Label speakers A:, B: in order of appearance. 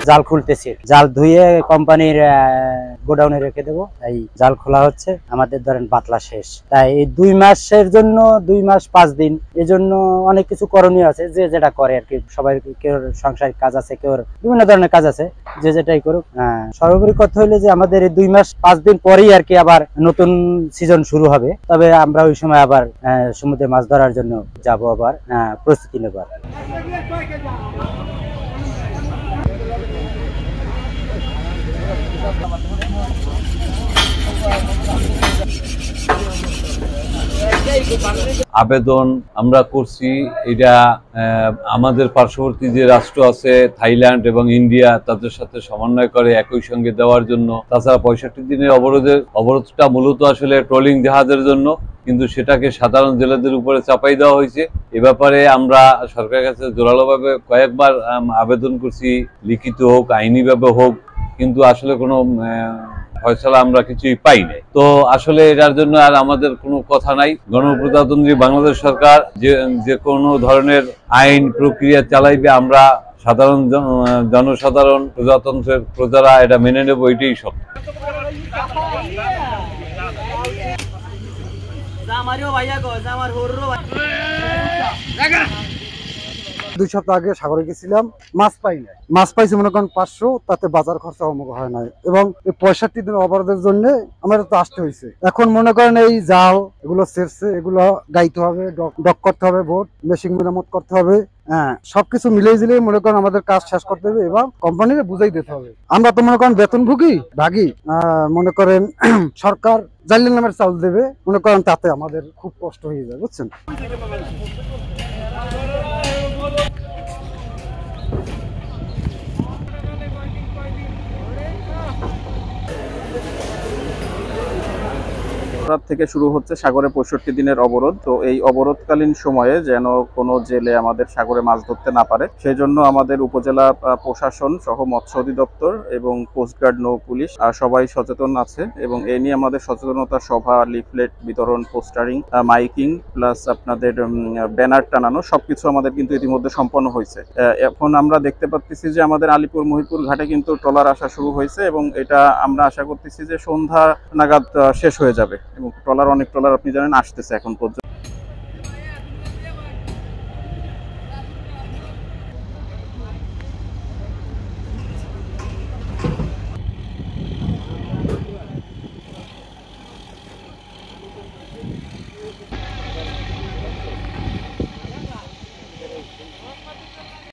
A: জাল খুলতেছি, জাল ধুয়ে কোম্পানির গোডাউনে রেখে দেবো। এই জাল খোলা হচ্ছে, আমাদের ধরেন পাতলা শেষ। তাই এই 2 মাসের জন্য 2 মাস 5 দিন, এজন্য অনেক কিছু করণীয় আছে, যে যেটা করে আর কি। সবাই কেউ সংসারিক কাজ আছে, কেউ বিভিন্ন ধরনের কাজ আছে, যে যেটাই করুক। সর্বোপরি কথা হইলে যে আমাদের এই 2 মাস 5 দিন পরেই আর কি আবার নতুন সিজন শুরু হবে। তবে আমরা ওই সময় আবার সমুদ্রে মাছ ধরার জন্য যাব, আবার প্রস্তুতি নেব।
B: আবেদন আমরা করছি, এটা আমাদের পার্শ্ববর্তী যে রাষ্ট্র আছে থাইল্যান্ড এবং ইন্ডিয়া, তাদের সাথে সমন্বয় করে একই সঙ্গে দেওয়ার জন্য। তাছাড়া 65 দিনের অবরোধটা মূলত আসলে ট্রলিং জাহাজের জন্য, কিন্তু সেটাকে সাধারণ জেলেদের উপরে চাপাই দেওয়া হয়েছে। এ ব্যাপারে আমরা সরকারের কাছে জোরালোভাবে কয়েকবার আবেদন করছি, লিখিত হোক আইনিভাবে হোক, কিন্তু আসলে কোনো ফয়সালা আমরা কিছুই পাই নাই। তো আসলে এটার জন্য আর আমাদের কোনো কথা নাই। গণপ্রজাতন্ত্রী বাংলাদেশ সরকার যে কোনো ধরনের আইন প্রক্রিয়া চালাইবে, আমরা সাধারণ জনসাধারণ প্রজাতন্ত্রের প্রজারা এটা মেনে নেব, এটাই সব।
C: 2 সপ্তাহ আগে সাগরে গেছিলাম, মাছ পাই নাই। মাছ পাইছি মনে করেন 500, তাতে বাজার খরচা অমুক হয় নাই। এবং এই 65 দিন অবরোধের জন্য আমাদের তো আসতে হয়েছে। এখন মনে করেন এই জাল এগুলো সেরছে, এগুলো গাইতে হবে, ডক করতে হবে, বোট মেশিন মেরামত করতে হবে। সবকিছু মিলিয়ে জিলিয়ে মনে করেন আমাদের কাজ শেষ করতে হবে এবং কোম্পানিকে বুঝাই দিতে হবে। আমরা তো মনে করেন বেতনভোগী ভাগী, মনে করেন সরকার জালিল নামের চাল দেবে, মনে করেন তাতে আমাদের খুব কষ্ট হয়ে যায়, বুঝছেন।
D: থেকে শুরু হচ্ছে সাগরে 65 দিনের অবরোধ। তো এই অবরোধকালীন সময়ে যেন কোনো জেলে আমাদের সাগরে মাছ ধরতে না পারে, সেই জন্য আমাদের উপজেলা প্রশাসন সহ মৎস্য অধিদপ্তর এবং কোস্টগার্ড, নৌ পুলিশ সবাই সচেতন আছে। এবং এ নিয়ে আমাদের সচেতনতা সভা, লিফলেট বিতরণ, পোস্টারিং, মাইকিং প্লাস আপনাদের ব্যানার টানানো সবকিছু আমাদের কিন্তু ইতিমধ্যে সম্পন্ন হয়েছে। এখন আমরা দেখতে পাচ্ছি যে আমাদের আলিপুর মহিপুর ঘাটে কিন্তু ট্রলার আসা শুরু হয়েছে, এবং এটা আমরা আশা করতেছি যে সন্ধ্যা নাগাদ শেষ হয়ে যাবে। এবং অনেক ট্রলার আপনি জানেন আসতেছে এখন পর্যন্ত।